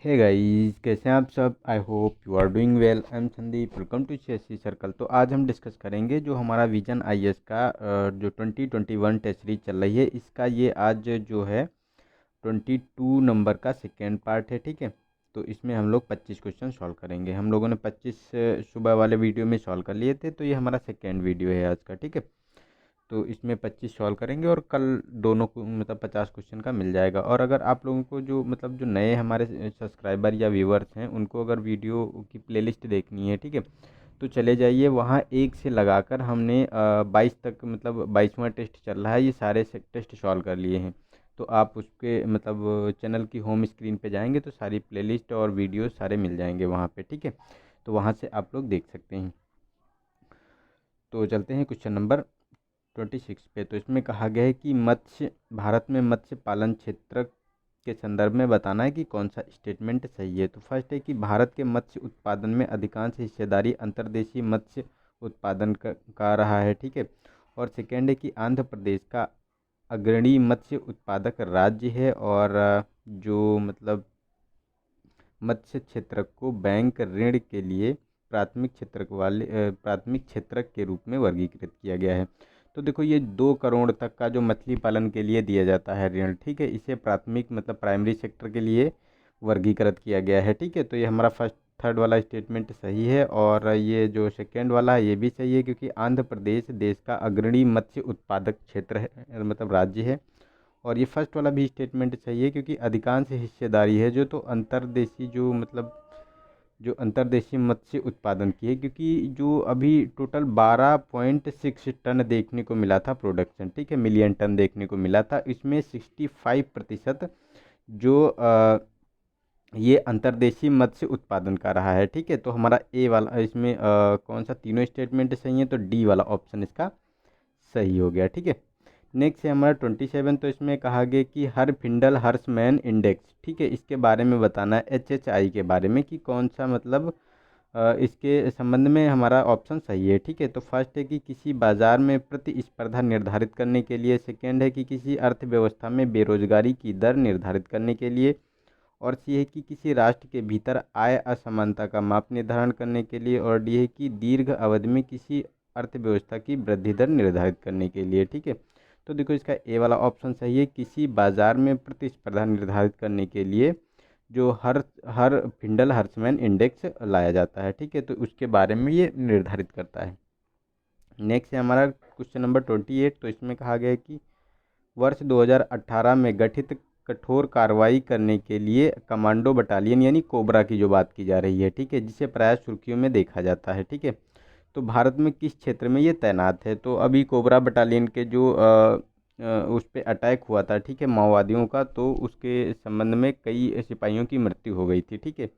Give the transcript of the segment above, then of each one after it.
Hey guys, कैसे हैं आप सब। I hope you are doing well. I am Sandeep, welcome to CSC circle. तो आज हम डिस्कस करेंगे जो हमारा विजन आईएएस का जो 2021 टेस्ट सीरीज चल रही है, इसका ये आज जो है 22 नंबर का सेकेंड पार्ट है। ठीक है, तो इसमें हम लोग 25 क्वेश्चन सॉल्व करेंगे। हम लोगों ने 25 सुबह वाले वीडियो में सॉल्व कर लिए थे, तो ये हमारा सेकेंड वीडियो है आज का। ठीक है, तो इसमें 25 सॉल्व करेंगे और कल दोनों को मतलब 50 क्वेश्चन का मिल जाएगा। और अगर आप लोगों को जो मतलब जो नए हमारे सब्सक्राइबर या व्यूवर्स हैं, उनको अगर वीडियो की प्लेलिस्ट देखनी है, ठीक है, तो चले जाइए वहाँ। एक से लगाकर हमने 22 तक मतलब 22वां टेस्ट चल रहा है, ये सारे टेस्ट सॉल्व कर लिए हैं। तो आप उसके मतलब चैनल की होम स्क्रीन पे जाएंगे तो सारी प्लेलिस्ट और वीडियो सारे मिल जाएंगे वहाँ पे। ठीक है, तो वहाँ से आप लोग देख सकते हैं। तो चलते हैं क्वेश्चन नंबर 26 पे। तो इसमें कहा गया है कि मत्स्य भारत में मत्स्य पालन क्षेत्र के संदर्भ में बताना है कि कौन सा स्टेटमेंट सही है। तो फर्स्ट है कि भारत के मत्स्य उत्पादन में अधिकांश हिस्सेदारी अंतर्देशीय मत्स्य उत्पादन का रहा है। ठीक है, और सेकेंड है कि आंध्र प्रदेश का अग्रणी मत्स्य उत्पादक राज्य है। और जो मतलब मत्स्य क्षेत्र को बैंक ऋण के लिए प्राथमिक क्षेत्र के रूप में वर्गीकृत किया गया है। तो देखो, ये 2 करोड़ तक का जो मछली पालन के लिए दिया जाता है ऋण, ठीक है, इसे प्राथमिक मतलब प्राइमरी सेक्टर के लिए वर्गीकृत किया गया है। ठीक है, तो ये हमारा फर्स्ट थर्ड वाला स्टेटमेंट सही है, और ये जो सेकेंड वाला है ये भी सही है, क्योंकि आंध्र प्रदेश देश का अग्रणी मत्स्य उत्पादक क्षेत्र है मतलब राज्य है। और ये फर्स्ट वाला भी स्टेटमेंट सही है, क्योंकि अधिकांश हिस्सेदारी है जो तो अंतर्देशीय जो मतलब जो अंतर्देशीय मत्स्य उत्पादन की है, क्योंकि जो अभी टोटल 12.6 टन देखने को मिला था प्रोडक्शन, ठीक है, मिलियन टन देखने को मिला था। इसमें 65% जो ये अंतर्देशीय मत्स्य उत्पादन का रहा है। ठीक है, तो हमारा ए वाला इसमें कौन सा तीनों स्टेटमेंट सही है, तो डी वाला ऑप्शन इसका सही हो गया। ठीक है, नेक्स्ट है हमारा 27। तो इसमें कहा गया कि हर फिंडल हर्समैन इंडेक्स, ठीक है, इसके बारे में बताना है, HHI के बारे में, कि कौन सा मतलब इसके संबंध में हमारा ऑप्शन सही है। ठीक है, तो फर्स्ट है कि किसी बाजार में प्रतिस्पर्धा निर्धारित करने के लिए, सेकेंड है कि किसी अर्थव्यवस्था में बेरोजगारी की दर निर्धारित करने के लिए, और सी है कि किसी राष्ट्र के भीतर आय असमानता का माप निर्धारण करने के लिए, और डी है कि दीर्घ अवधि में किसी अर्थव्यवस्था की वृद्धि दर निर्धारित करने के लिए। ठीक है, तो देखो इसका ए वाला ऑप्शन सही है, किसी बाजार में प्रतिस्पर्धा निर्धारित करने के लिए जो हर हर फिंडल हर्समैन इंडेक्स लाया जाता है। ठीक है, तो उसके बारे में ये निर्धारित करता है। नेक्स्ट है हमारा क्वेश्चन नंबर 28। तो इसमें कहा गया है कि वर्ष 2018 में गठित कठोर कार्रवाई करने के लिए कमांडो बटालियन यानी कोबरा की जो बात की जा रही है, ठीक है, जिसे प्राय सुर्खियों में देखा जाता है। ठीक है, तो भारत में किस क्षेत्र में ये तैनात है। तो अभी कोबरा बटालियन के जो उस पे अटैक हुआ था, ठीक है, माओवादियों का, तो उसके संबंध में कई सिपाहियों की मृत्यु हो गई थी। ठीक है,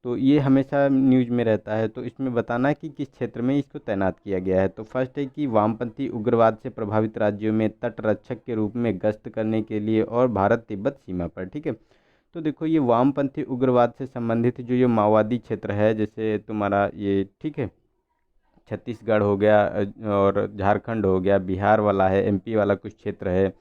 तो ये हमेशा न्यूज में रहता है, तो इसमें बताना है कि किस क्षेत्र में इसको तैनात किया गया है। तो फर्स्ट है कि वामपंथी उग्रवाद से प्रभावित राज्यों में तटरक्षक के रूप में गश्त करने के लिए और भारत तिब्बत सीमा पर। ठीक है, तो देखो ये वामपंथी उग्रवाद से संबंधित जो ये माओवादी क्षेत्र है, जैसे तुम्हारा ये, ठीक है, छत्तीसगढ़ हो गया, और झारखंड हो गया, बिहार वाला है, MP वाला कुछ क्षेत्र है,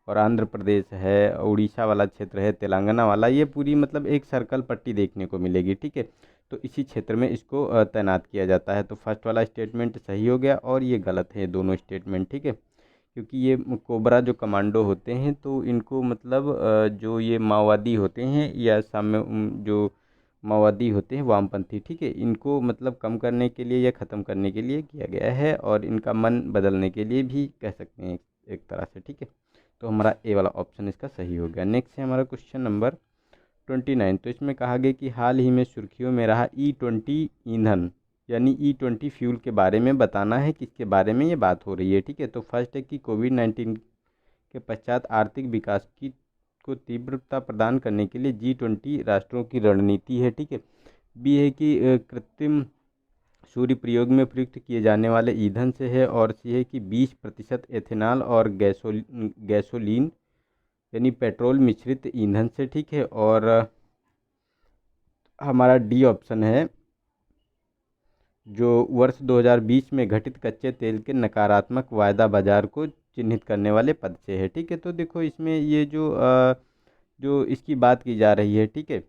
और आंध्र प्रदेश है, उड़ीसा वाला क्षेत्र है, तेलंगाना वाला, ये पूरी मतलब एक सर्कल पट्टी देखने को मिलेगी। ठीक है, तो इसी क्षेत्र में इसको तैनात किया जाता है। तो फर्स्ट वाला स्टेटमेंट सही हो गया, और ये गलत है दोनों स्टेटमेंट। ठीक है, क्योंकि ये कोबरा जो कमांडो होते हैं, तो इनको मतलब जो ये माओवादी होते हैं या साम्य जो माओवादी होते हैं वामपंथी, ठीक है, इनको मतलब कम करने के लिए या ख़त्म करने के लिए किया गया है, और इनका मन बदलने के लिए भी कह सकते हैं एक तरह से। ठीक है, तो हमारा ए वाला ऑप्शन इसका सही हो गया। नेक्स्ट है हमारा क्वेश्चन नंबर 29। तो इसमें कहा गया कि हाल ही में सुर्खियों में रहा E20 ईंधन यानी E20 फ्यूल के बारे में बताना है, किसके बारे में ये बात हो रही है। ठीक है, तो फर्स्ट है कि कोविड-19 के पश्चात आर्थिक विकास की को तीव्रता प्रदान करने के लिए G20 राष्ट्रों की रणनीति है। ठीक है, बी है कि कृत्रिम सूर्य प्रयोग में प्रयुक्त किए जाने वाले ईंधन से है, और सी है कि 20% एथेनॉल और गैसोलीन यानी पेट्रोल मिश्रित ईंधन से। ठीक है, और हमारा डी ऑप्शन है, जो वर्ष 2020 में घटित कच्चे तेल के नकारात्मक वायदा बाजार को चिन्हित करने वाले पद से है। ठीक है, तो देखो इसमें ये जो जो इसकी बात की जा रही है, ठीक है,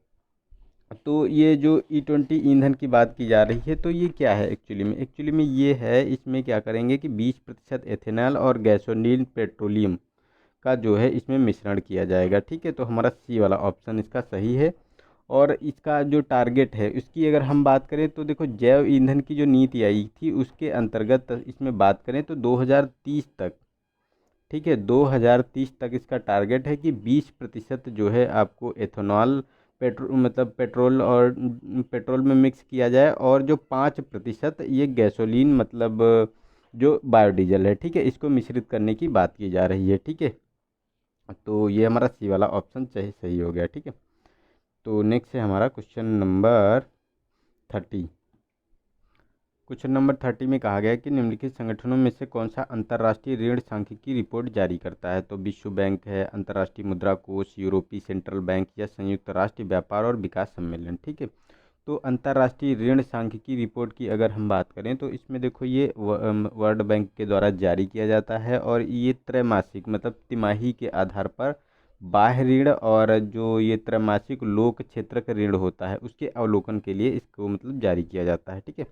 तो ये जो E20 ईंधन की बात की जा रही है, तो ये क्या है एक्चुअली में ये है, इसमें क्या करेंगे कि 20% एथेनॉल और गैसोलीन पेट्रोलियम का जो है इसमें मिश्रण किया जाएगा। ठीक है, तो हमारा सी वाला ऑप्शन इसका सही है। और इसका जो टारगेट है उसकी अगर हम बात करें तो देखो, जैव ईंधन की जो नीति आई थी उसके अंतर्गत इसमें बात करें तो 2030 तक, ठीक है, 2030 तक इसका टारगेट है कि 20% जो है आपको एथेनॉल पेट्रोल और पेट्रोल में मिक्स किया जाए, और जो 5% ये गैसोलीन जो बायोडीजल है, ठीक है, इसको मिश्रित करने की बात की जा रही है। ठीक है, तो ये हमारा सी वाला ऑप्शन सही हो गया। ठीक है, तो नेक्स्ट है हमारा क्वेश्चन नंबर 30। क्वेश्चन नंबर 30 में कहा गया है कि निम्नलिखित संगठनों में से कौन सा अंतर्राष्ट्रीय ऋण सांख्यिकी रिपोर्ट जारी करता है। तो विश्व बैंक है, अंतर्राष्ट्रीय मुद्रा कोष, यूरोपीय सेंट्रल बैंक या संयुक्त राष्ट्र व्यापार और विकास सम्मेलन। ठीक है, तो अंतर्राष्ट्रीय ऋण सांख्यिकी रिपोर्ट की अगर हम बात करें तो इसमें देखो ये वर्ल्ड बैंक के द्वारा जारी किया जाता है, और ये त्रैमासिक तिमाही के आधार पर बाह्य ऋण और जो ये त्रैमासिक लोक क्षेत्रक ऋण होता है उसके अवलोकन के लिए इसको जारी किया जाता है। ठीक है,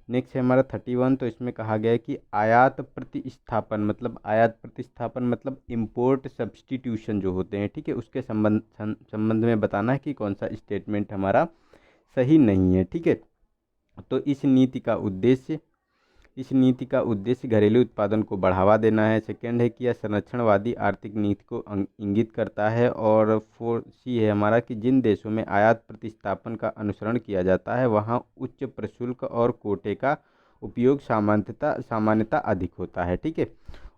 नेक्स्ट है हमारा 31। तो इसमें कहा गया है कि आयात प्रतिस्थापन इम्पोर्ट सब्सटीट्यूशन जो होते हैं, ठीक है, उसके संबंध में बताना है कि कौन सा स्टेटमेंट हमारा सही नहीं है। ठीक है, तो इस नीति का उद्देश्य घरेलू उत्पादन को बढ़ावा देना है। सेकेंड है कि यह संरक्षणवादी आर्थिक नीति को इंगित करता है। और 4C है हमारा कि जिन देशों में आयात प्रतिस्थापन का अनुसरण किया जाता है वहाँ उच्च प्रशुल्क और कोटे का उपयोग सामान्यता अधिक होता है। ठीक है,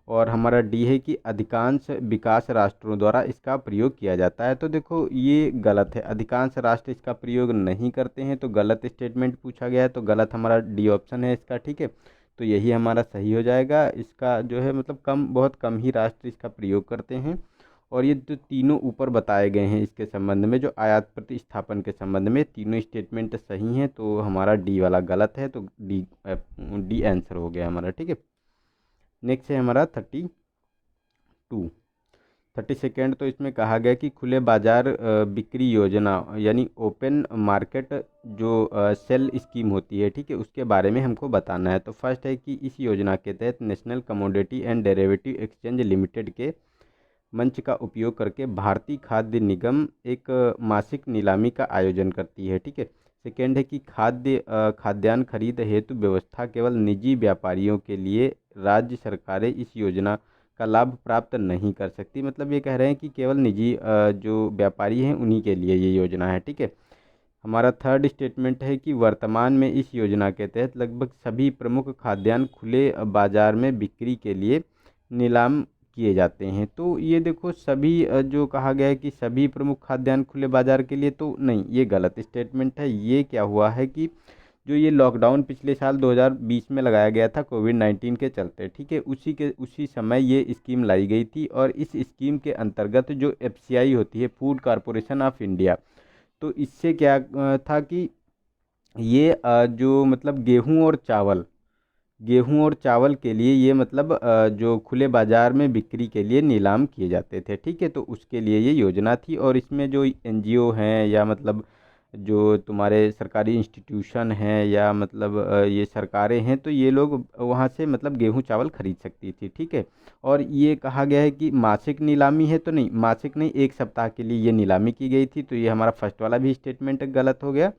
और हमारा डी है कि अधिकांश विकास राष्ट्रों द्वारा इसका प्रयोग किया जाता है। तो देखो ये गलत है, अधिकांश राष्ट्र इसका प्रयोग नहीं करते हैं, तो गलत स्टेटमेंट पूछा गया है, तो गलत हमारा डी ऑप्शन है इसका। ठीक है, तो यही हमारा सही हो जाएगा। इसका जो है बहुत कम ही राष्ट्र इसका प्रयोग करते हैं। और ये जो तीनों ऊपर बताए गए हैं इसके संबंध में, जो आयात प्रतिस्थापन के संबंध में, तीनों स्टेटमेंट सही हैं, तो हमारा डी वाला गलत है, तो डी आंसर हो गया हमारा। ठीक है, नेक्स्ट है हमारा 32। तो इसमें कहा गया कि खुले बाजार बिक्री योजना यानी ओपन मार्केट जो सेल स्कीम होती है, ठीक है, उसके बारे में हमको बताना है। तो फर्स्ट है कि इस योजना के तहत national commodity and derivative exchange limited के मंच का उपयोग करके भारतीय खाद्य निगम एक मासिक नीलामी का आयोजन करती है। ठीक है, सेकेंड है कि खाद्यान्न खरीद हेतु व्यवस्था केवल निजी व्यापारियों के लिए, राज्य सरकारें इस योजना का लाभ प्राप्त नहीं कर सकती। ये कह रहे हैं कि केवल निजी जो व्यापारी हैं उन्हीं के लिए ये योजना है। ठीक है, हमारा थर्ड स्टेटमेंट है कि वर्तमान में इस योजना के तहत लगभग सभी प्रमुख खाद्यान्न खुले बाजार में बिक्री के लिए नीलाम किए जाते हैं। तो ये देखो सभी जो कहा गया है कि सभी प्रमुख खाद्यान्न खुले बाजार के लिए, तो नहीं, ये गलत स्टेटमेंट है। ये क्या हुआ है कि जो ये लॉकडाउन पिछले साल 2020 में लगाया गया था कोविड-19 के चलते, ठीक है, उसी समय ये स्कीम लाई गई थी। और इस स्कीम के अंतर्गत जो FCI होती है, फूड कॉरपोरेशन ऑफ इंडिया, तो इससे क्या था कि ये जो गेहूं और चावल के लिए ये जो खुले बाजार में बिक्री के लिए नीलाम किए जाते थे। ठीक है, तो उसके लिए ये योजना थी। और इसमें जो NGO हैं या जो तुम्हारे सरकारी इंस्टीट्यूशन हैं या ये सरकारें हैं, तो ये लोग वहाँ से गेहूं चावल खरीद सकती थी। ठीक है, और ये कहा गया है कि मासिक नीलामी है, तो नहीं, मासिक नहीं, एक सप्ताह के लिए ये नीलामी की गई थी। तो ये हमारा फर्स्ट वाला भी स्टेटमेंट गलत हो गया,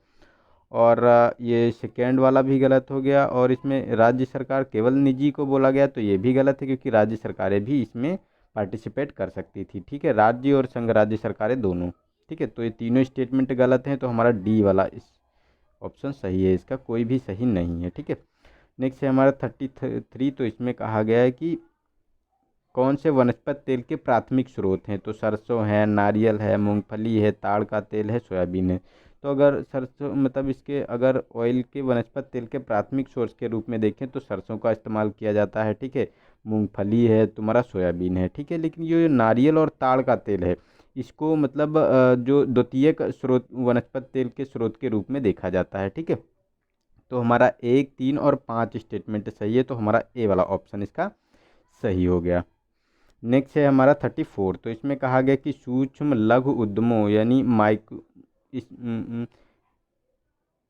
और ये सेकेंड वाला भी गलत हो गया। और इसमें राज्य सरकार केवल निजी को बोला गया, तो ये भी गलत है, क्योंकि राज्य सरकारें भी इसमें पार्टिसिपेट कर सकती थी। ठीक है, राज्य और संघ राज्य सरकारें दोनों। ठीक है, तो ये तीनों स्टेटमेंट गलत हैं, तो हमारा डी वाला इस ऑप्शन सही है, इसका कोई भी सही नहीं है। ठीक है, नेक्स्ट है हमारा 33। तो इसमें कहा गया है कि कौन से वनस्पति तेल के प्राथमिक स्रोत हैं। तो सरसों है, नारियल है, मूंगफली है, ताड़ का तेल है, सोयाबीन है। तो अगर सरसों इसके अगर ऑयल के वनस्पति तेल के प्राथमिक सोर्स के रूप में देखें तो सरसों का इस्तेमाल किया जाता है। ठीक है, मूंगफली है, तुम्हारा सोयाबीन है। ठीक है, लेकिन ये नारियल और ताड़ का तेल है, इसको जो द्वितीयक स्रोत वनस्पति तेल के स्रोत के रूप में देखा जाता है। ठीक है, तो हमारा 1, 3 और 5 स्टेटमेंट सही है, तो हमारा ए वाला ऑप्शन इसका सही हो गया। नेक्स्ट है हमारा 34। तो इसमें कहा गया कि सूक्ष्म लघु उद्यमों यानी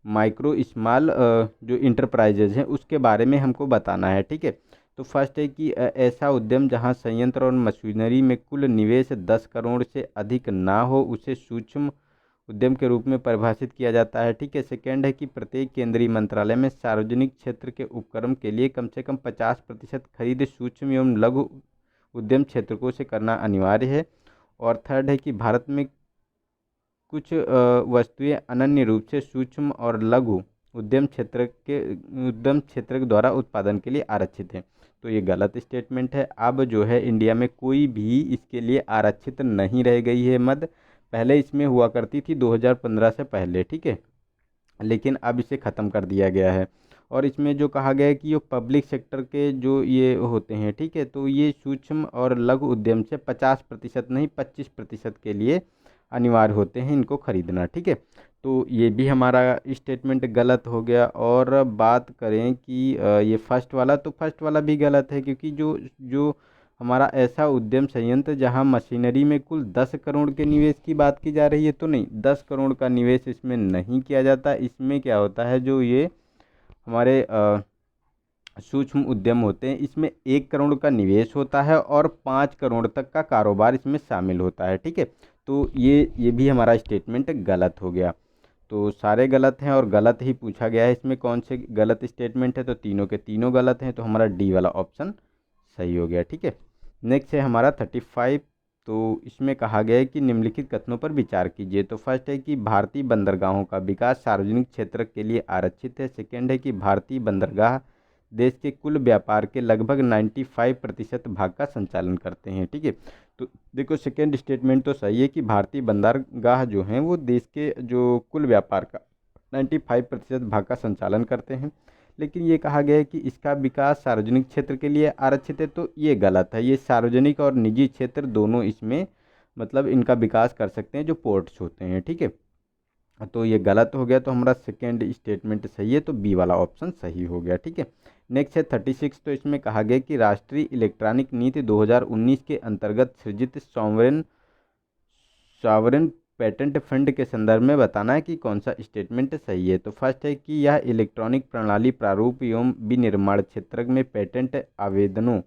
माइक्रो स्मॉल जो इंटरप्राइजेज हैं उसके बारे में हमको बताना है। ठीक है, तो फर्स्ट है कि ऐसा उद्यम जहां संयंत्र और मशीनरी में कुल निवेश 10 करोड़ से अधिक ना हो उसे सूक्ष्म उद्यम के रूप में परिभाषित किया जाता है। ठीक है, सेकेंड है कि प्रत्येक केंद्रीय मंत्रालय में सार्वजनिक क्षेत्र के उपक्रम के लिए कम से कम 50% खरीद सूक्ष्म एवं लघु उद्यम क्षेत्रकों से करना अनिवार्य है। और थर्ड है कि भारत में कुछ वस्तुएं अनन्य रूप से सूक्ष्म और लघु उद्यम क्षेत्र के द्वारा उत्पादन के लिए आरक्षित हैं। तो ये गलत स्टेटमेंट है। अब जो है इंडिया में कोई भी इसके लिए आरक्षित नहीं रह गई है मद। पहले इसमें हुआ करती थी 2015 से पहले। ठीक है, लेकिन अब इसे ख़त्म कर दिया गया है। और इसमें जो कहा गया है कि जो पब्लिक सेक्टर के जो ये होते हैं, ठीक है, तो ये सूक्ष्म और लघु उद्यम से 50% नहीं 25% के लिए अनिवार्य होते हैं इनको खरीदना। ठीक है, तो ये भी हमारा स्टेटमेंट गलत हो गया। और बात करें कि ये फर्स्ट वाला, तो फर्स्ट वाला भी गलत है, क्योंकि जो जो हमारा ऐसा उद्यम संयंत्र जहां मशीनरी में कुल 10 करोड़ के निवेश की बात की जा रही है, तो नहीं, 10 करोड़ का निवेश इसमें नहीं किया जाता। इसमें क्या होता है, जो ये हमारे सूक्ष्म उद्यम होते हैं इसमें 1 करोड़ का निवेश होता है और 5 करोड़ तक का कारोबार इसमें शामिल होता है। ठीक है, तो ये भी हमारा स्टेटमेंट गलत हो गया। तो सारे गलत हैं और गलत ही पूछा गया है। इसमें कौन से गलत स्टेटमेंट है, तो तीनों के तीनों गलत हैं, तो हमारा डी वाला ऑप्शन सही हो गया। ठीक है, नेक्स्ट है हमारा 35। तो इसमें कहा गया है कि निम्नलिखित कथनों पर विचार कीजिए। तो फर्स्ट है कि भारतीय बंदरगाहों का विकास सार्वजनिक क्षेत्र के लिए आरक्षित है। सेकेंड है कि भारतीय बंदरगाह देश के कुल व्यापार के लगभग 95% भाग का संचालन करते हैं। ठीक है, तो देखो सेकेंड स्टेटमेंट तो सही है कि भारतीय बंदरगाह जो हैं वो देश के जो कुल व्यापार का 95% भाग का संचालन करते हैं। लेकिन ये कहा गया है कि इसका विकास सार्वजनिक क्षेत्र के लिए आरक्षित है, तो ये गलत है। ये सार्वजनिक और निजी क्षेत्र दोनों इसमें मतलब इनका विकास कर सकते हैं जो पोर्ट्स होते हैं। ठीक है, तो ये गलत हो गया। तो हमारा सेकेंड स्टेटमेंट सही है, तो बी वाला ऑप्शन सही हो गया। ठीक है, नेक्स्ट है 36। तो इसमें कहा गया कि राष्ट्रीय इलेक्ट्रॉनिक नीति 2019 के अंतर्गत सृजित सॉवरेन पेटेंट फंड के संदर्भ में बताना है कि कौन सा स्टेटमेंट सही है। तो फर्स्ट है कि यह इलेक्ट्रॉनिक प्रणाली प्रारूप एवं विनिर्माण क्षेत्र में पेटेंट आवेदनों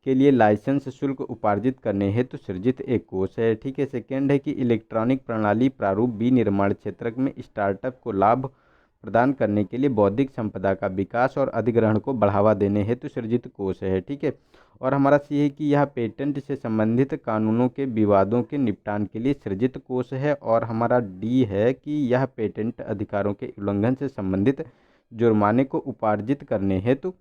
के लिए लाइसेंस शुल्क उपार्जित करने हेतु सृजित एक कोष है। ठीक है, सेकेंड है कि इलेक्ट्रॉनिक प्रणाली प्रारूप विनिर्माण क्षेत्र में स्टार्टअप को लाभ प्रदान करने के लिए बौद्धिक संपदा का विकास और अधिग्रहण को बढ़ावा देने हेतु सृजित कोष है। ठीक है, और हमारा सी है कि यह पेटेंट से संबंधित कानूनों के विवादों के निपटान के लिए सृजित कोष है। और हमारा डी है कि यह पेटेंट अधिकारों के उल्लंघन से संबंधित जुर्माने को उपार्जित करने हेतु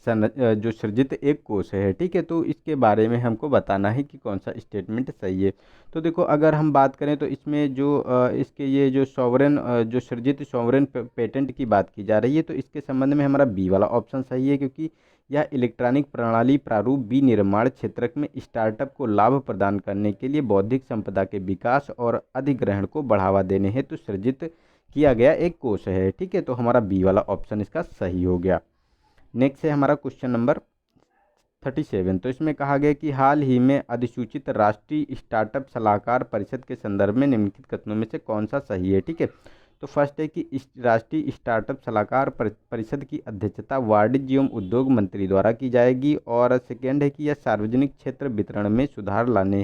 जो सृजित एक कोष है। ठीक है, तो इसके बारे में हमको बताना है कि कौन सा स्टेटमेंट सही है। तो देखो अगर हम बात करें तो इसमें जो इसके ये जो सॉवरेन जो सृजित सॉवरेन पेटेंट की बात की जा रही है, तो इसके संबंध में हमारा बी वाला ऑप्शन सही है, क्योंकि यह इलेक्ट्रॉनिक प्रणाली प्रारूप विनिर्माण क्षेत्र में स्टार्टअप को लाभ प्रदान करने के लिए बौद्धिक संपदा के विकास और अधिग्रहण को बढ़ावा देने हेतु सृजित किया गया एक कोष है। ठीक है, तो हमारा बी वाला ऑप्शन इसका सही हो गया। नेक्स्ट है हमारा क्वेश्चन नंबर 37। तो इसमें कहा गया कि हाल ही में अधिसूचित राष्ट्रीय स्टार्टअप सलाहकार परिषद के संदर्भ में निम्नलिखित कथनों में से कौन सा सही है। ठीक है, तो फर्स्ट है कि इस राष्ट्रीय स्टार्टअप सलाहकार परिषद की अध्यक्षता वाणिज्य एवं उद्योग मंत्री द्वारा की जाएगी। और सेकेंड है कि यह सार्वजनिक क्षेत्र वितरण में सुधार लाने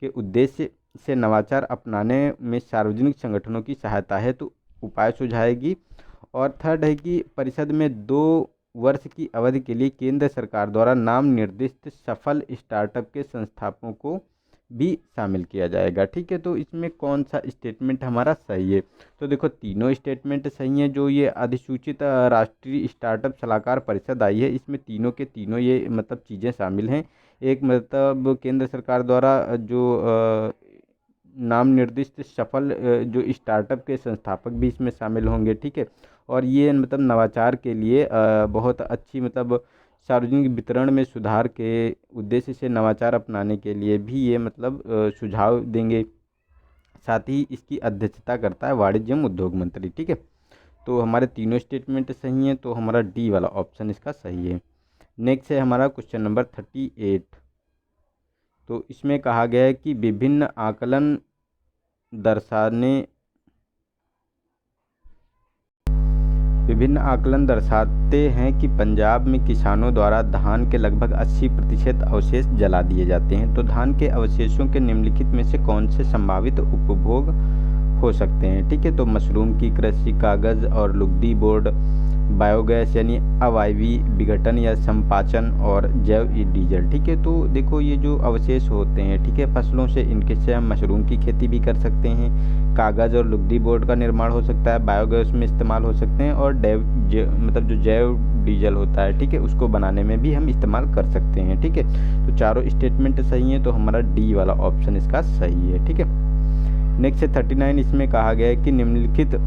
के उद्देश्य से नवाचार अपनाने में सार्वजनिक संगठनों की सहायता हेतु उपाय सुझाएगी। और थर्ड है कि परिषद में 2 वर्ष की अवधि के लिए केंद्र सरकार द्वारा नाम निर्दिष्ट सफल स्टार्टअप के संस्थापकों को भी शामिल किया जाएगा। ठीक है, तो इसमें कौन सा स्टेटमेंट हमारा सही है। तो देखो तीनों स्टेटमेंट सही हैं। जो ये अधिसूचित राष्ट्रीय स्टार्टअप सलाहकार परिषद आई है, इसमें तीनों के तीनों ये मतलब चीज़ें शामिल हैं। एक मतलब केंद्र सरकार द्वारा जो नाम निर्दिष्ट सफल जो स्टार्टअप के संस्थापक भी इसमें शामिल होंगे। ठीक है, और ये मतलब नवाचार के लिए बहुत अच्छी मतलब सार्वजनिक वितरण में सुधार के उद्देश्य से नवाचार अपनाने के लिए भी ये मतलब सुझाव देंगे। साथ ही इसकी अध्यक्षता करता है वाणिज्य एवं उद्योग मंत्री। ठीक है, तो हमारे तीनों स्टेटमेंट सही हैं, तो हमारा डी वाला ऑप्शन इसका सही है। नेक्स्ट है हमारा क्वेश्चन नंबर 38। तो इसमें कहा गया है कि विभिन्न आकलन दर्शाने विभिन्न आकलन दर्शाते हैं कि पंजाब में किसानों द्वारा धान के लगभग 80% अवशेष जला दिए जाते हैं। तो धान के अवशेषों के निम्नलिखित में से कौन से संभावित उपभोग हो सकते हैं? ठीक है, तो मशरूम की कृषि, कागज़ और लुगदी बोर्ड, बायोगैस यानी अवायवीय विघटन या संपाचन, और जैव डीजल। ठीक है, तो देखो ये जो अवशेष होते हैं, ठीक है, फसलों से, इनके से हम मशरूम की खेती भी कर सकते हैं, कागज़ और लुगदी बोर्ड का निर्माण हो सकता है, बायोगैस में इस्तेमाल हो सकते हैं, और मतलब जो जैव डीजल होता है, ठीक है, उसको बनाने में भी हम इस्तेमाल कर सकते हैं। ठीक है, तो चारों स्टेटमेंट सही हैं, तो हमारा डी वाला ऑप्शन इसका सही है। ठीक है, नेक्स्ट है 39। इसमें कहा गया है कि निम्नलिखित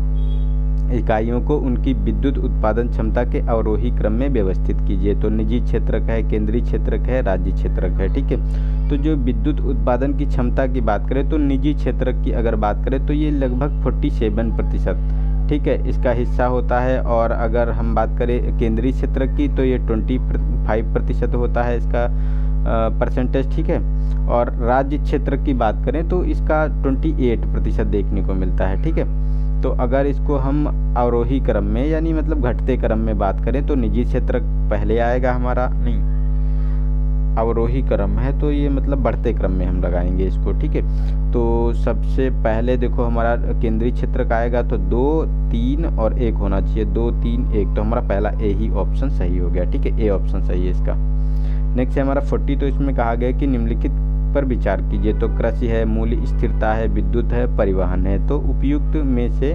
इकाइयों को उनकी विद्युत उत्पादन क्षमता के अवरोही क्रम में व्यवस्थित कीजिए। तो निजी क्षेत्रक है, केंद्रीय क्षेत्रक है, राज्य क्षेत्रक है। ठीक है, तो जो विद्युत उत्पादन की क्षमता की बात करें तो निजी क्षेत्रक की अगर बात करें तो ये लगभग 47%, ठीक है, इसका हिस्सा होता है। और अगर हम बात करें केंद्रीय क्षेत्रक की तो ये 25% होता है इसका परसेंटेज। ठीक है, और राज्य क्षेत्र की बात करें तो इसका 28% देखने को मिलता है। ठीक है, तो अगर इसको हम अवरोही क्रम में यानी मतलब घटते क्रम में बात करें तो निजी क्षेत्र पहले आएगा हमारा, नहीं अवरोही क्रम है तो ये मतलब बढ़ते क्रम में हम लगाएंगे इसको। ठीक है, तो सबसे पहले देखो हमारा केंद्रीय क्षेत्र का आएगा तो 2, 3 और 1 होना चाहिए, 2, 3, 1, तो हमारा पहला ए ही ऑप्शन सही हो गया। ठीक है, ए ऑप्शन सही है इसका। नेक्स्ट है हमारा 40। तो इसमें कहा गया कि निम्नलिखित पर विचार कीजिए। तो कृषि है, मूल्य स्थिरता है, विद्युत है, परिवहन है। तो उपयुक्त में से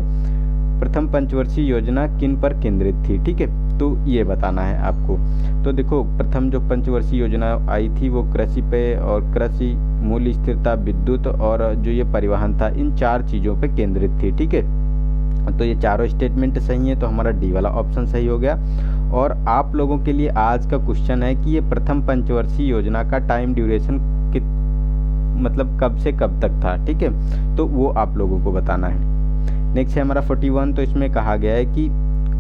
प्रथम पंचवर्षीय योजना किन पर केंद्रित थी? ठीक है, तो ये बताना है आपको। तो देखो प्रथम जो पंचवर्षीय योजना आई थी वो कृषि पे, और कृषि, मूल्य स्थिरता, विद्युत और जो ये परिवहन था, इन 4 चीज़ों पे केंद्रित थी। ठीक है, तो ये चारों स्टेटमेंट सही है, तो हमारा डी वाला ऑप्शन सही हो गया। और आप लोगों के लिए आज का क्वेश्चन है कि ये प्रथम पंचवर्षीय योजना का टाइम ड्यूरेशन मतलब कब से कब तक था। ठीक है, तो वो आप लोगों को बताना है। नेक्स्ट है हमारा 41। तो इसमें कहा गया है कि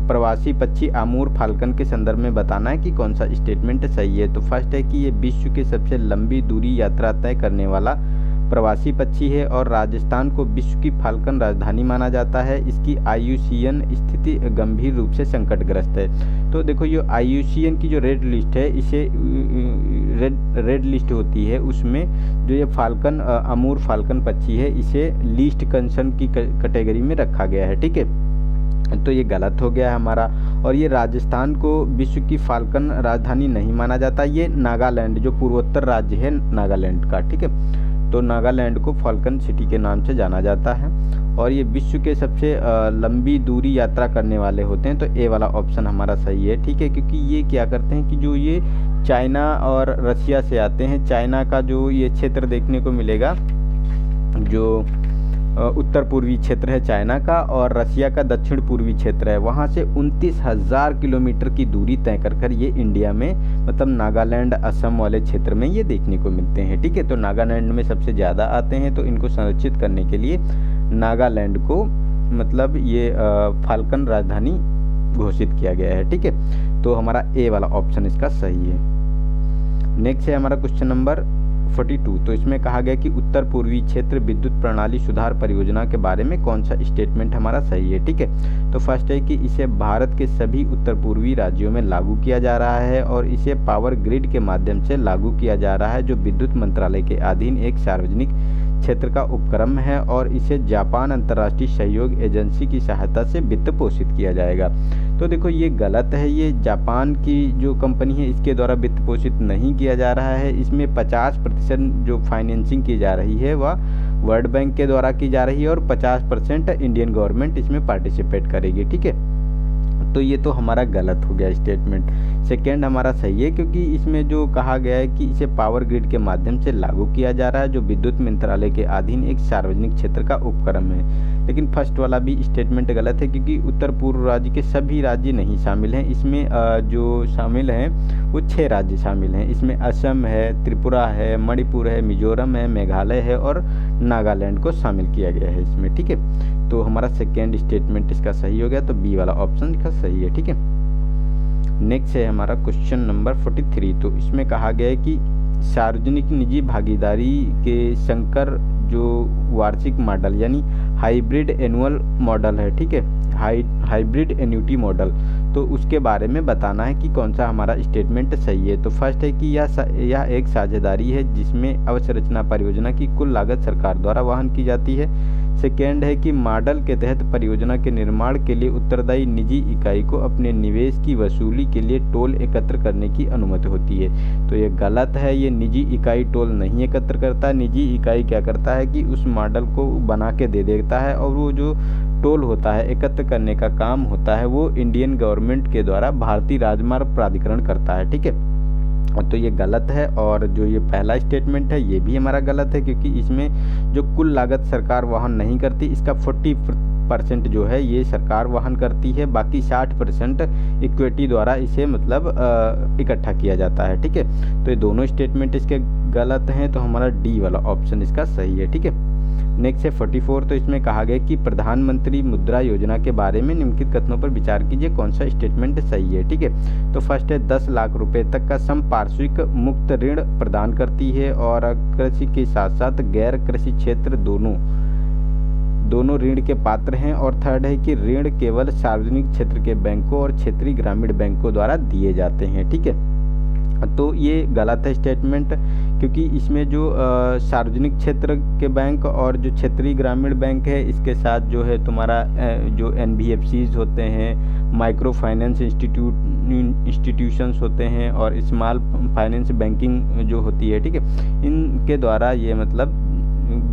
प्रवासी पक्षी आमूर फाल्कन के संदर्भ में बताना है कि कौन सा स्टेटमेंट सही है। तो फर्स्ट है कि ये विश्व के सबसे लंबी दूरी यात्रा तय करने वाला प्रवासी पक्षी है और राजस्थान को विश्व की फाल्कन राजधानी माना जाता है। इसकी IUCN स्थिति गंभीर रूप से संकटग्रस्त है। तो देखो ये IUCN की जो रेड लिस्ट है, इसे रेड लिस्ट होती है, उसमें जो ये फाल्कन अमूर फाल्कन पक्षी है इसे लीस्ट कंसर्न की कैटेगरी में रखा गया है। ठीक है, तो ये गलत हो गया है हमारा। और ये राजस्थान को विश्व की फाल्कन राजधानी नहीं माना जाता, ये नागालैंड जो पूर्वोत्तर राज्य है नागालैंड का। ठीक है, तो नागालैंड को फाल्कन सिटी के नाम से जाना जाता है। और ये विश्व के सबसे लंबी दूरी यात्रा करने वाले होते हैं, तो ए वाला ऑप्शन हमारा सही है। ठीक है, क्योंकि ये क्या करते हैं कि जो ये चाइना और रसिया से आते हैं, चाइना का जो ये क्षेत्र देखने को मिलेगा, जो उत्तर पूर्वी क्षेत्र है चाइना का, और रसिया का दक्षिण पूर्वी क्षेत्र है, वहाँ से 29,000 किलोमीटर की दूरी तय कर ये इंडिया में मतलब नागालैंड, असम वाले क्षेत्र में ये देखने को मिलते हैं। ठीक है, तो नागालैंड में सबसे ज़्यादा आते हैं, तो इनको संरक्षित करने के लिए नागालैंड को मतलब ये फाल्कन राजधानी घोषित किया गया है। ठीक है, तो हमारा ए वाला ऑप्शन इसका सही है। नेक्स्ट है हमारा क्वेश्चन नंबर 42। तो इसमें कहा गया कि उत्तर पूर्वी क्षेत्र विद्युत प्रणाली सुधार परियोजना के बारे में कौन सा स्टेटमेंट हमारा सही है। ठीक है, तो फर्स्ट है कि इसे भारत के सभी उत्तर पूर्वी राज्यों में लागू किया जा रहा है और इसे पावर ग्रिड के माध्यम से लागू किया जा रहा है, जो विद्युत मंत्रालय के अधीन एक सार्वजनिक क्षेत्र का उपक्रम है, और इसे जापान अंतर्राष्ट्रीय सहयोग एजेंसी की सहायता से वित्त पोषित किया जाएगा। तो देखो ये गलत है, ये जापान की जो कंपनी है इसके द्वारा वित्त पोषित नहीं किया जा रहा है। इसमें 50% जो फाइनेंसिंग की जा रही है वह वर्ल्ड बैंक के द्वारा की जा रही है, और 50% इंडियन गवर्नमेंट इसमें पार्टिसिपेट करेगी। ठीक है, तो ये तो हमारा गलत हो गया स्टेटमेंट। सेकेंड हमारा सही है, क्योंकि इसमें जो कहा गया है कि इसे पावर ग्रिड के माध्यम से लागू किया जा रहा है, जो विद्युत मंत्रालय के अधीन एक सार्वजनिक क्षेत्र का उपक्रम है। लेकिन फर्स्ट वाला भी स्टेटमेंट गलत है, क्योंकि उत्तर पूर्व राज्य के सभी राज्य नहीं शामिल हैं इसमें। जो शामिल हैं वो 6 राज्य शामिल हैं इसमें। असम है, त्रिपुरा है, मणिपुर है, मिजोरम है, मेघालय है और नागालैंड को शामिल किया गया है इसमें। ठीक है, तो हमारा सेकेंड स्टेटमेंट इसका सही हो गया, तो बी वाला ऑप्शन इसका सही है। ठीक है, नेक्स्ट है हमारा क्वेश्चन नंबर 43। तो इसमें कहा गया है कि सार्वजनिक निजी भागीदारी के संकर जो वार्षिक मॉडल यानी हाइब्रिड एनुअल मॉडल है। ठीक है, हाइब्रिड एन्युटी मॉडल, तो उसके बारे में बताना है कि कौन सा हमारा स्टेटमेंट सही है। तो फर्स्ट है कि यह एक साझेदारी है जिसमें अवसंरचना परियोजना की कुल लागत सरकार द्वारा वहन की जाती है। सेकेंड है कि मॉडल के तहत परियोजना के निर्माण के लिए उत्तरदायी निजी इकाई को अपने निवेश की वसूली के लिए टोल एकत्र करने की अनुमति होती है। तो ये गलत है, ये निजी इकाई टोल नहीं एकत्र करता। निजी इकाई क्या करता है कि उस मॉडल को बना के दे देता है और वो जो टोल होता है एकत्र करने का काम होता है वो इंडियन गवर्नमेंट के द्वारा भारतीय राजमार्ग प्राधिकरण करता है। ठीक है, तो ये गलत है। और जो ये पहला स्टेटमेंट है ये भी हमारा गलत है, क्योंकि इसमें जो कुल लागत सरकार वहन नहीं करती, इसका 40% जो है ये सरकार वहन करती है, बाकी 60% इक्विटी द्वारा इसे मतलब इकट्ठा किया जाता है। ठीक है, तो ये दोनों स्टेटमेंट इसके गलत हैं, तो हमारा डी वाला ऑप्शन इसका सही है। ठीक है, नेक्स्ट है 44। तो इसमें कहा गया कि प्रधानमंत्री मुद्रा योजना के बारे में निम्नलिखित कथनों पर विचार कीजिए, कौन सा स्टेटमेंट सही है। ठीक है, तो फर्स्ट है 10 लाख रुपए तक का संपार्श्विक मुक्त ऋण प्रदान करती है और कृषि के साथ साथ गैर कृषि क्षेत्र दोनों ऋण के पात्र हैं। और थर्ड है कि ऋण केवल सार्वजनिक क्षेत्र के बैंकों और क्षेत्रीय ग्रामीण बैंकों द्वारा दिए जाते हैं। ठीक है, तो ये गलत है स्टेटमेंट, क्योंकि इसमें जो सार्वजनिक क्षेत्र के बैंक और जो क्षेत्रीय ग्रामीण बैंक है, इसके साथ जो है तुम्हारा जो NBFCs होते हैं, माइक्रो फाइनेंस इंस्टीट्यूशंस होते हैं और स्मॉल फाइनेंस बैंकिंग जो होती है, ठीक है, इनके द्वारा ये मतलब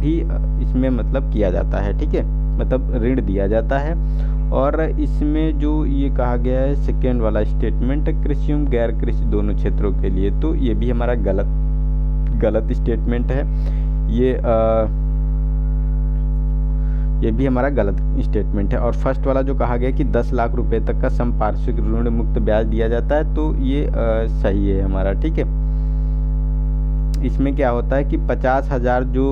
भी इसमें मतलब किया जाता है। ठीक है, मतलब ऋण दिया जाता है। और इसमें जो ये कहा गया है सेकेंड वाला स्टेटमेंट कृषि एवं गैर कृषि दोनों क्षेत्रों के लिए, तो ये भी हमारा गलत स्टेटमेंट है। ये भी हमारा गलत स्टेटमेंट है। और फर्स्ट वाला जो कहा गया कि 10 लाख रुपए तक का संपार्श्विक ऋण मुक्त ब्याज दिया जाता है, तो ये सही है हमारा। ठीक है, इसमें क्या होता है कि 50,000 जो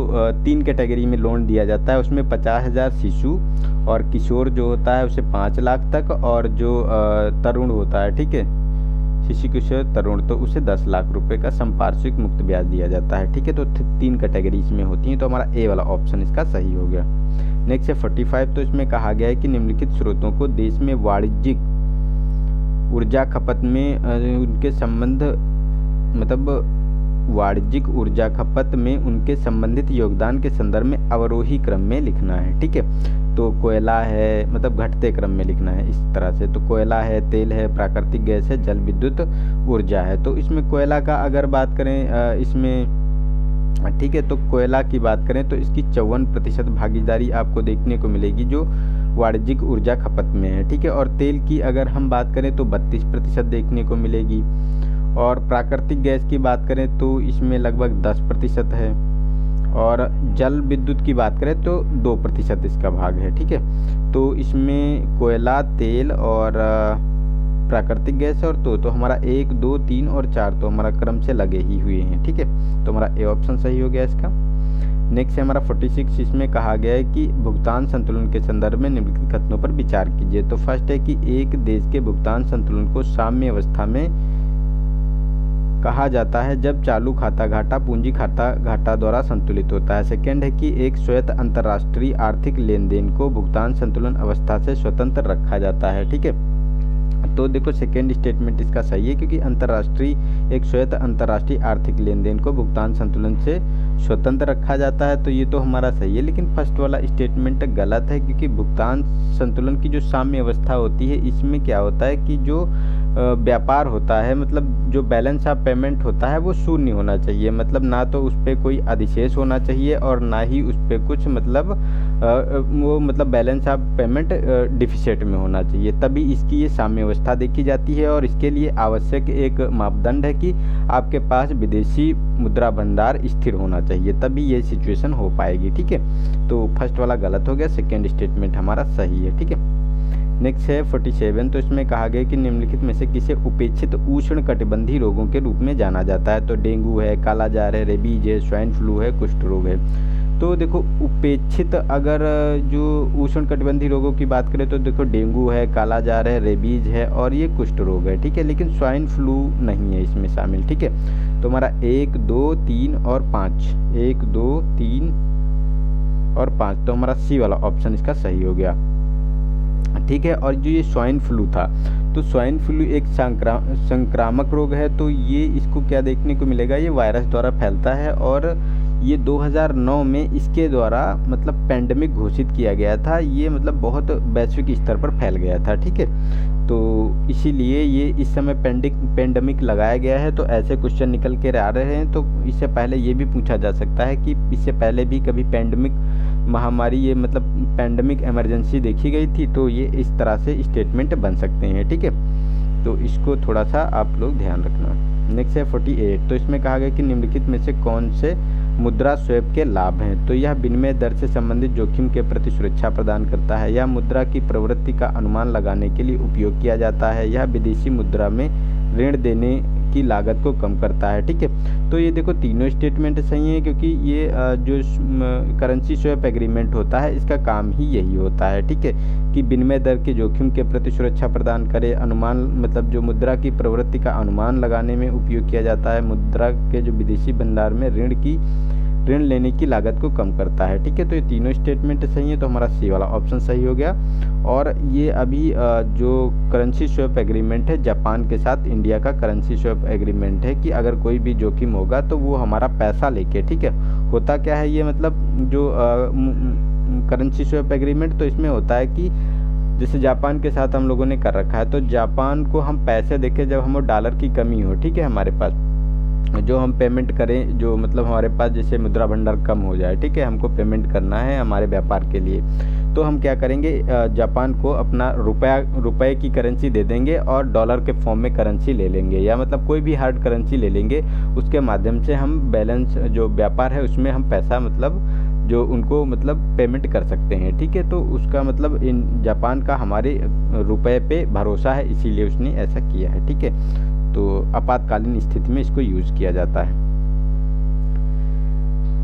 3 कैटेगरी में लोन दिया जाता है, उसमें 50,000 शिशु और किशोर जो होता है उसे 5 लाख तक, और जो तरुण होता है, ठीक है, शिशु किशोर तरुण, तो उसे 10 लाख रुपए का संपार्श्विक मुक्त ब्याज दिया जाता है। ठीक है, तो 3 कैटेगरी इसमें होती हैं, तो हमारा ए वाला ऑप्शन इसका सही हो गया। नेक्स्ट है 45। तो इसमें कहा गया है कि निम्नलिखित स्रोतों को देश में वाणिज्यिक ऊर्जा खपत में उनके संबंध मतलब वाणिज्यिक ऊर्जा खपत में उनके संबंधित योगदान के संदर्भ में अवरोही क्रम में लिखना है। ठीक है, तो कोयला है मतलब घटते क्रम में लिखना है इस तरह से। तो कोयला है, तेल है, प्राकृतिक गैस है, जल विद्युत ऊर्जा है। तो इसमें कोयला का अगर बात करें इसमें, ठीक है, तो कोयला की बात करें तो इसकी 54% भागीदारी आपको देखने को मिलेगी जो वाणिज्यिक ऊर्जा खपत में है। ठीक है, और तेल की अगर हम बात करें तो 32% देखने को मिलेगी, और प्राकृतिक गैस की बात करें तो इसमें लगभग 10% है, और जल विद्युत की बात करें तो 2% इसका भाग है। ठीक है, तो इसमें कोयला, तेल और प्राकृतिक गैस और तो हमारा 1, 2, 3 और 4 तो हमारा क्रम से लगे ही हुए हैं। ठीक है, तो हमारा ए ऑप्शन सही हो गया इसका। नेक्स्ट है हमारा 46। इसमें कहा गया है कि भुगतान संतुलन के संदर्भ में निम्नलिखित कथनों पर विचार कीजिए। तो फर्स्ट है कि एक देश के भुगतान संतुलन को साम्य अवस्था में कहा जाता है जब चालू खाता घाटा पूंजी खाता घाटा द्वारा संतुलित होता है। सेकेंड है कि एक स्वैत अंतर्राष्ट्रीय आर्थिक लेन देन को भुगतान संतुलन अवस्था से स्वतंत्र रखा जाता है। ठीक है, तो देखो सेकेंड स्टेटमेंट इसका सही है, क्योंकि एक स्वैत अंतर्राष्ट्रीय आर्थिक लेन देन को भुगतान संतुलन से स्वतंत्र रखा जाता है, तो ये तो हमारा सही है। लेकिन फर्स्ट वाला स्टेटमेंट गलत है, क्योंकि भुगतान संतुलन की जो साम्य अवस्था होती है इसमें क्या होता है कि जो व्यापार होता है मतलब जो बैलेंस ऑफ पेमेंट होता है वो शून्य होना चाहिए, मतलब ना तो उस पर कोई अधिशेष होना चाहिए और ना ही उस पर कुछ मतलब वो मतलब बैलेंस ऑफ पेमेंट डिफिसिट में होना चाहिए, तभी इसकी ये साम्य अवस्था देखी जाती है। और इसके लिए आवश्यक एक मापदंड है कि आपके पास विदेशी मुद्रा भंडार स्थिर होना चाहिए, तभी ये सिचुएशन हो पाएगी। ठीक है, तो फर्स्ट वाला गलत हो गया, सेकेंड स्टेटमेंट हमारा सही है। ठीक है, नेक्स्ट है 47। तो इसमें कहा गया कि निम्नलिखित में से किसे उपेक्षित उष्ण कटिबंधीय रोगों के रूप में जाना जाता है। तो डेंगू है, कालाजार है, रेबीज है, स्वाइन फ्लू है, कुष्ठ रोग है। तो देखो उपेक्षित अगर जो उष्ण कटिबंधीय रोगों की बात करें तो देखो डेंगू है, कालाजार है, रेबीज है और ये कुष्ठ रोग है। ठीक है, लेकिन स्वाइन फ्लू नहीं है इसमें शामिल। ठीक है, तो हमारा 1, 2, 3 और 5, 1, 2, 3 और 5, तो हमारा सी वाला ऑप्शन इसका सही हो गया। ठीक है। और जो ये स्वाइन फ्लू था, तो स्वाइन फ्लू एक संक्रामक रोग है, तो ये इसको क्या देखने को मिलेगा, ये वायरस द्वारा फैलता है और ये 2009 में इसके द्वारा मतलब पैंडेमिक घोषित किया गया था। ये मतलब बहुत वैश्विक स्तर पर फैल गया था, ठीक है। तो इसीलिए ये इस समय पैंडेमिक लगाया गया है। तो ऐसे क्वेश्चन निकल के आ रहे हैं, तो इससे पहले ये भी पूछा जा सकता है कि इससे पहले भी कभी पैंडेमिक महामारी, ये मतलब पैंडेमिक इमरजेंसी देखी गई थी, तो ये इस तरह से स्टेटमेंट बन सकते हैं, ठीक है। तो इसको थोड़ा सा आप लोग ध्यान रखना। नेक्स्ट है 48। तो इसमें कहा गया कि निम्नलिखित में से कौन से मुद्रा स्वैप के लाभ हैं। तो यह विनिमय दर से संबंधित जोखिम के प्रति सुरक्षा प्रदान करता है, यह मुद्रा की प्रवृत्ति का अनुमान लगाने के लिए उपयोग किया जाता है, यह विदेशी मुद्रा में ऋण देने की लागत को कम करता है, ठीक है। तो ये देखो तीनों स्टेटमेंट सही है, क्योंकि ये जो करेंसी स्वैप एग्रीमेंट होता है इसका काम ही यही होता है, ठीक है, कि विनिमय दर के जोखिम के प्रति सुरक्षा प्रदान करे, अनुमान मतलब जो मुद्रा की प्रवृत्ति का अनुमान लगाने में उपयोग किया जाता है, मुद्रा के जो विदेशी भंडार में ऋण लेने की लागत को कम करता है, ठीक है। तो ये तीनों स्टेटमेंट सही है, तो हमारा सी वाला ऑप्शन सही हो गया। और ये अभी जो करेंसी स्वैप एग्रीमेंट है जापान के साथ, इंडिया का करेंसी स्वैप एग्रीमेंट है कि अगर कोई भी जोखिम होगा तो वो हमारा पैसा लेके, ठीक है। होता क्या है ये, मतलब जो करेंसी स्वैप एग्रीमेंट, तो इसमें होता है कि जैसे जापान के साथ हम लोगों ने कर रखा है, तो जापान को हम पैसे देके, जब हमें डॉलर की कमी हो, ठीक है, हमारे पास जो हम पेमेंट करें, जो मतलब हमारे पास जैसे मुद्रा भंडार कम हो जाए, ठीक है, हमको पेमेंट करना है हमारे व्यापार के लिए, तो हम क्या करेंगे, जापान को अपना रुपए की करेंसी दे देंगे और डॉलर के फॉर्म में करेंसी ले लेंगे, या मतलब कोई भी हार्ड करेंसी ले लेंगे, उसके माध्यम से हम बैलेंस जो व्यापार है उसमें हम पैसा मतलब जो उनको मतलब पेमेंट कर सकते हैं, ठीक है। तो उसका मतलब इन जापान का हमारे रुपए पे भरोसा है, इसीलिए उसने ऐसा किया है, ठीक है। तो आपातकालीन स्थिति में इसको यूज़ किया जाता है।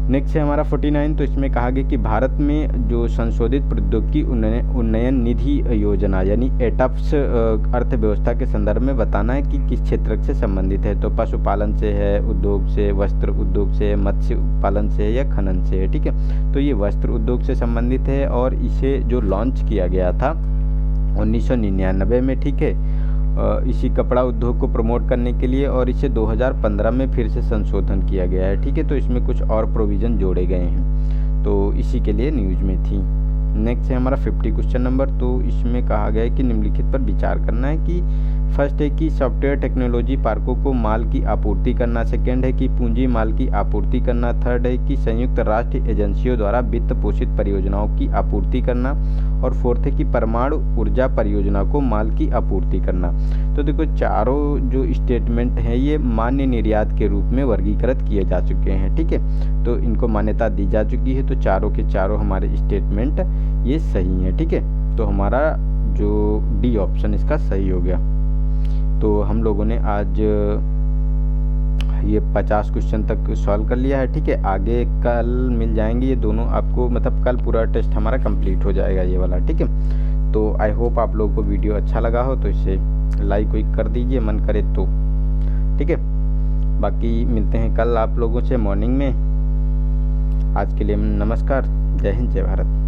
नेक्स्ट है हमारा 49। तो इसमें कहा गया कि भारत में जो संशोधित प्रौद्योगिकी उन्नयन निधि योजना यानी एटप्स अर्थव्यवस्था के संदर्भ में बताना है कि किस क्षेत्र से संबंधित है। तो पशुपालन से है, उद्योग से, वस्त्र उद्योग से, मत्स्य पालन से है या खनन से है, ठीक है। तो ये वस्त्र उद्योग से संबंधित है और इसे जो लॉन्च किया गया था 1999 में, ठीक है, इसी कपड़ा उद्योग को प्रमोट करने के लिए, और इसे 2015 में फिर से संशोधन किया गया है, ठीक है। तो इसमें कुछ और प्रोविज़न जोड़े गए हैं, तो इसी के लिए न्यूज़ में थी। नेक्स्ट है हमारा 50 क्वेश्चन नंबर। तो इसमें कहा गया है कि निम्नलिखित पर विचार करना है कि फर्स्ट है कि सॉफ्टवेयर टेक्नोलॉजी पार्कों को माल की आपूर्ति करना, सेकेंड है कि पूंजी माल की आपूर्ति करना, थर्ड है कि संयुक्त राष्ट्र एजेंसियों द्वारा वित्त पोषित परियोजनाओं की आपूर्ति करना, और फोर्थ है कि परमाणु ऊर्जा परियोजना को माल की आपूर्ति करना। तो देखो चारों जो स्टेटमेंट हैं ये मान्य निर्यात के रूप में वर्गीकृत किए जा चुके हैं, ठीक है। तो इनको मान्यता दी जा चुकी है, तो चारों के चारों हमारे स्टेटमेंट ये सही हैं, ठीक है। तो हमारा जो डी ऑप्शन इसका सही हो गया। तो हम लोगों ने आज ये 50 क्वेश्चन तक सॉल्व कर लिया है, ठीक है। आगे कल मिल जाएंगे ये दोनों आपको, मतलब कल पूरा टेस्ट हमारा कंप्लीट हो जाएगा ये वाला, ठीक है। तो आई होप आप लोगों को वीडियो अच्छा लगा हो, तो इसे लाइक वाइक कर दीजिए मन करे तो, ठीक है। बाकी मिलते हैं कल आप लोगों से मॉर्निंग में। आज के लिए नमस्कार, जय हिंद, जय भारत।